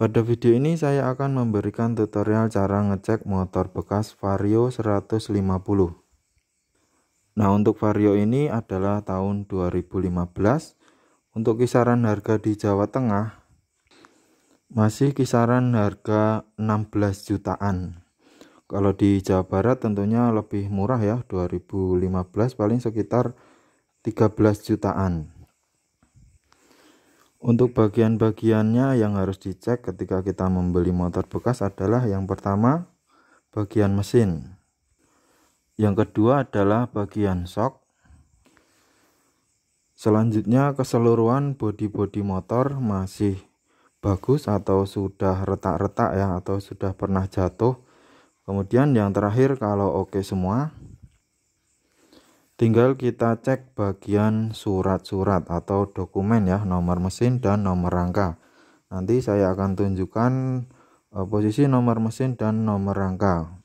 Pada video ini saya akan memberikan tutorial cara ngecek motor bekas Vario 150. Nah, untuk Vario ini adalah tahun 2015. Untuk kisaran harga di Jawa Tengah masih kisaran harga 16 jutaan. Kalau di Jawa Barat tentunya lebih murah ya, 2015 paling sekitar 13 jutaan. Untuk bagian-bagiannya yang harus dicek ketika kita membeli motor bekas adalah yang pertama bagian mesin, yang kedua adalah bagian shock, selanjutnya keseluruhan bodi-bodi motor masih bagus atau sudah retak-retak ya, atau sudah pernah jatuh. Kemudian yang terakhir kalau oke semua, tinggal kita cek bagian surat-surat atau dokumen ya, nomor mesin dan nomor rangka. Nanti saya akan tunjukkan posisi nomor mesin dan nomor rangka.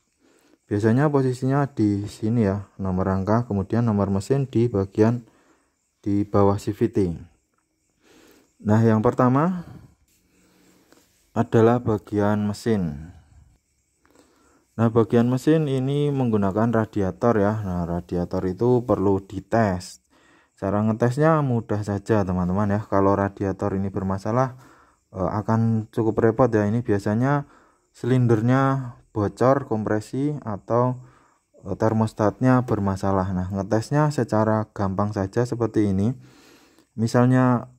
Biasanya posisinya di sini ya, nomor rangka, kemudian nomor mesin di bagian di bawah CVT. Nah, yang pertama adalah bagian mesin. Nah, bagian mesin ini menggunakan radiator ya. Nah, radiator itu perlu dites. Cara ngetesnya mudah saja teman-teman ya. Kalau radiator ini bermasalah akan cukup repot ya. Ini biasanya silindernya bocor, kompresi, atau termostatnya bermasalah. Nah, ngetesnya secara gampang saja seperti ini. Misalnya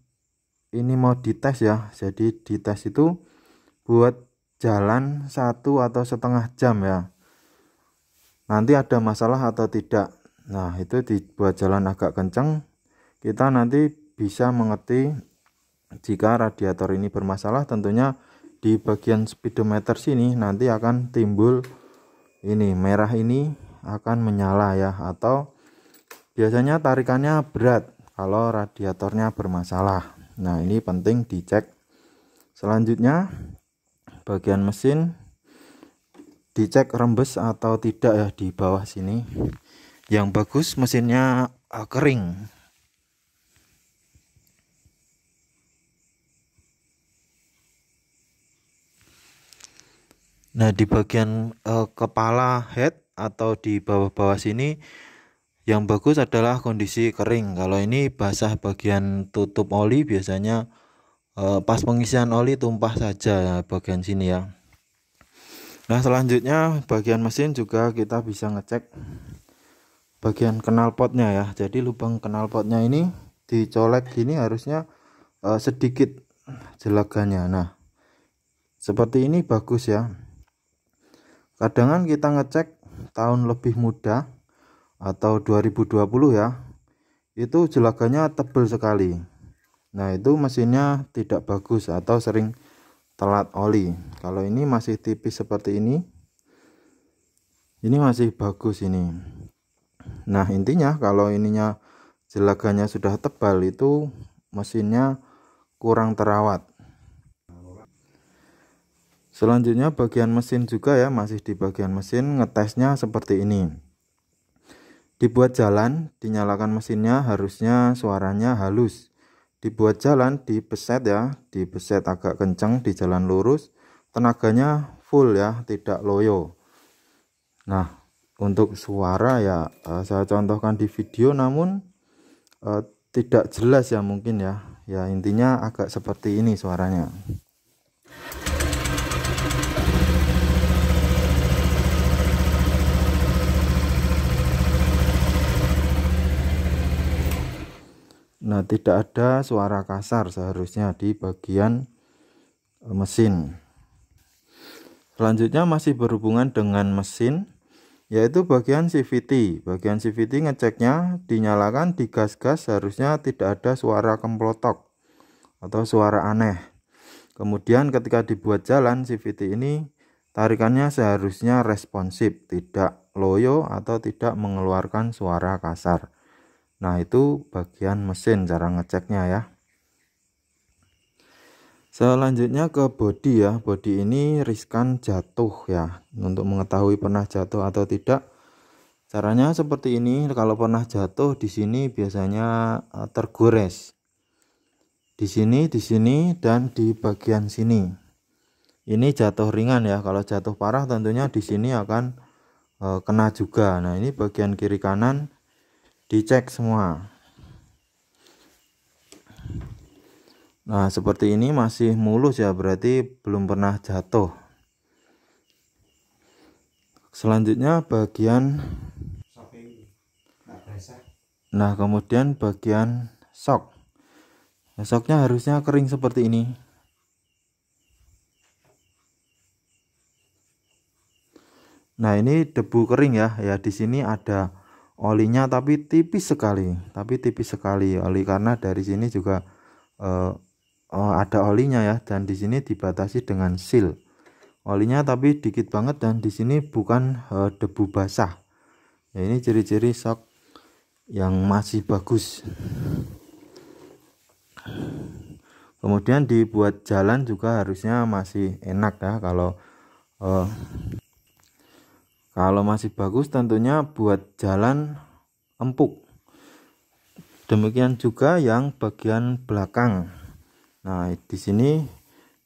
ini mau dites ya. Jadi dites itu buat jalan 1 atau setengah jam ya, nanti ada masalah atau tidak. Nah, itu dibuat jalan agak kencang, kita nanti bisa mengerti jika radiator ini bermasalah. Tentunya di bagian speedometer sini nanti akan timbul ini merah, ini akan menyala ya, atau biasanya tarikannya berat kalau radiatornya bermasalah. Nah, ini penting dicek. Selanjutnya bagian mesin dicek rembes atau tidak ya, di bawah sini. Yang bagus mesinnya kering. Nah, di bagian kepala head atau di bawah-bawah sini yang bagus adalah kondisi kering. Kalau ini basah bagian tutup oli, biasanya pas pengisian oli tumpah saja ya, bagian sini ya. Nah, selanjutnya bagian mesin juga kita bisa ngecek bagian knalpotnya ya. Jadi lubang knalpotnya ini dicolek gini harusnya sedikit jelagannya. Nah, seperti ini bagus ya. Kadang kita ngecek tahun lebih muda atau 2020 ya, itu jelagannya tebal sekali. Nah, itu mesinnya tidak bagus atau sering telat oli. Kalau ini masih tipis seperti ini masih bagus ini. Nah, intinya kalau ininya jelagannya sudah tebal, itu mesinnya kurang terawat. Selanjutnya bagian mesin juga ya, masih di bagian mesin, ngetesnya seperti ini. Dibuat jalan, dinyalakan mesinnya, harusnya suaranya halus. Dibuat jalan, dibeset ya, dibeset agak kencang di jalan lurus, tenaganya full ya, tidak loyo. Nah, untuk suara ya saya contohkan di video, namun tidak jelas ya mungkin ya. Ya, intinya agak seperti ini suaranya. Nah, tidak ada suara kasar seharusnya di bagian mesin. Selanjutnya masih berhubungan dengan mesin, yaitu bagian CVT. Bagian CVT ngeceknya dinyalakan, digas-gas, harusnya tidak ada suara kemplotok atau suara aneh. Kemudian ketika dibuat jalan, CVT ini tarikannya seharusnya responsif, tidak loyo atau tidak mengeluarkan suara kasar. Nah, itu bagian mesin cara ngeceknya ya. Selanjutnya ke bodi ya. Bodi ini riskan jatuh ya. Untuk mengetahui pernah jatuh atau tidak, caranya seperti ini. Kalau pernah jatuh, di sini biasanya tergores. Di sini, dan di bagian sini. ini jatuh ringan ya. Kalau jatuh parah tentunya di sini akan kena juga. Nah, ini bagian kiri kanan dicek semua. Nah, seperti ini masih mulus ya, berarti belum pernah jatuh. Selanjutnya bagian kemudian bagian sok. Nah, soknya harusnya kering seperti ini. Nah, ini debu kering ya. Ya, di sini ada olinya tapi tipis sekali. Oli, karena dari sini juga ada olinya ya, dan di sini dibatasi dengan seal. Olinya tapi dikit banget, dan di sini bukan debu basah. Ya, ini ciri-ciri sok yang masih bagus. Kemudian dibuat jalan juga harusnya masih enak ya. Kalau masih bagus tentunya buat jalan empuk. Demikian juga yang bagian belakang. Nah, di sini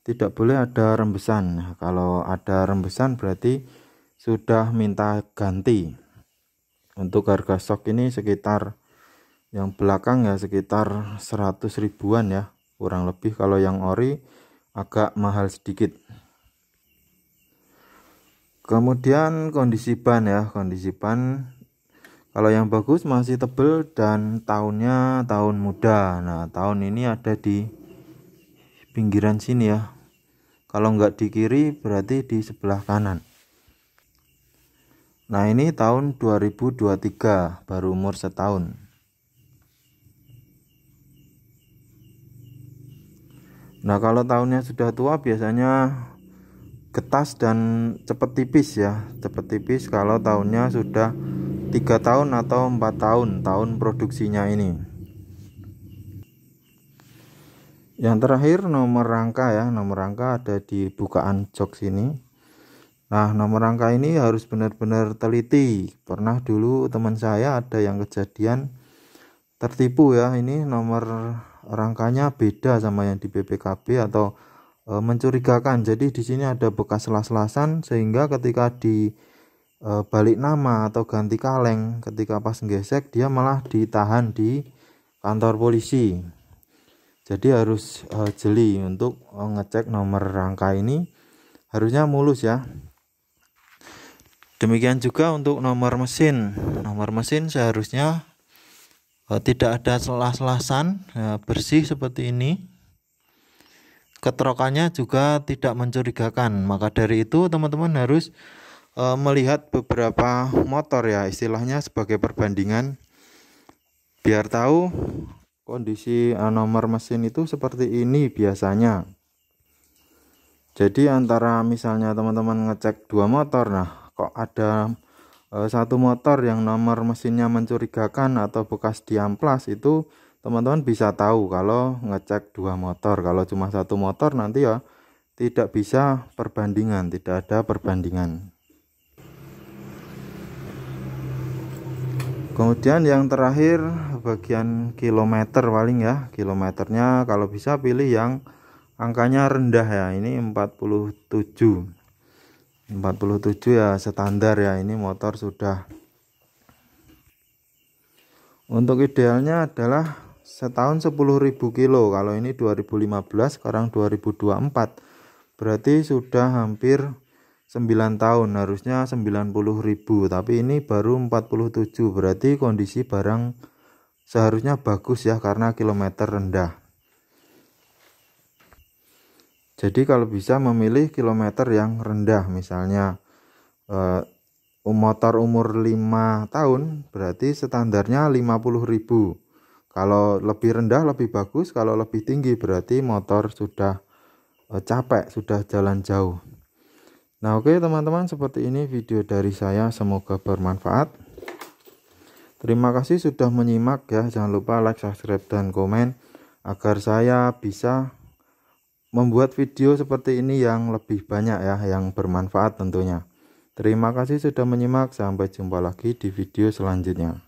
tidak boleh ada rembesan. Nah, kalau ada rembesan berarti sudah minta ganti. Untuk harga sok ini sekitar yang belakang ya sekitar 100 ribuan ya, kurang lebih. Kalau yang ori agak mahal sedikit. Kemudian kondisi ban ya, kalau yang bagus masih tebel dan tahunnya tahun muda. Nah, tahun ini ada di pinggiran sini ya. Kalau nggak di kiri berarti di sebelah kanan. Nah, ini tahun 2023, baru umur setahun. Nah, kalau tahunnya sudah tua biasanya getas dan cepet tipis ya. Cepet tipis kalau tahunnya sudah 3 tahun atau 4 tahun produksinya ini. Yang terakhir nomor rangka ya. Nomor rangka ada di bukaan jok sini. Nah, nomor rangka ini harus benar-benar teliti. Pernah dulu teman saya ada yang kejadian tertipu ya. Ini nomor rangkanya beda sama yang di BPKB atau mencurigakan. Jadi di sini ada bekas selas-selasan sehingga ketika di balik nama atau ganti kaleng, ketika pas gesek dia malah ditahan di kantor polisi. Jadi harus jeli untuk ngecek nomor rangka ini, harusnya mulus ya. Demikian juga untuk nomor mesin. Nomor mesin seharusnya tidak ada selas-selasan, bersih seperti ini. Keterokannya juga tidak mencurigakan. Maka dari itu teman-teman harus melihat beberapa motor ya, istilahnya sebagai perbandingan, biar tahu kondisi nomor mesin itu seperti ini biasanya. Jadi antara misalnya teman-teman ngecek 2 motor, nah kok ada satu motor yang nomor mesinnya mencurigakan atau bekas diamplas, itu teman-teman bisa tahu kalau ngecek 2 motor. Kalau cuma 1 motor nanti ya tidak bisa perbandingan, tidak ada perbandingan. Kemudian yang terakhir bagian kilometer paling ya. Kilometernya kalau bisa pilih yang angkanya rendah ya. Ini 47 ya standar ya. Ini motor sudah. Untuk idealnya adalah setahun 10.000 kilo. Kalau ini 2015, sekarang 2024, berarti sudah hampir 9 tahun, harusnya 90.000, tapi ini baru 47, berarti kondisi barang seharusnya bagus ya, karena kilometer rendah. Jadi kalau bisa memilih kilometer yang rendah, misalnya motor umur 5 tahun berarti standarnya 50.000. Kalau lebih rendah lebih bagus, kalau lebih tinggi berarti motor sudah capek, sudah jalan jauh. Nah, oke teman-teman, seperti ini video dari saya, semoga bermanfaat. Terima kasih sudah menyimak ya. Jangan lupa like, subscribe, dan komen agar saya bisa membuat video seperti ini yang lebih banyak ya, yang bermanfaat tentunya. Terima kasih sudah menyimak, sampai jumpa lagi di video selanjutnya.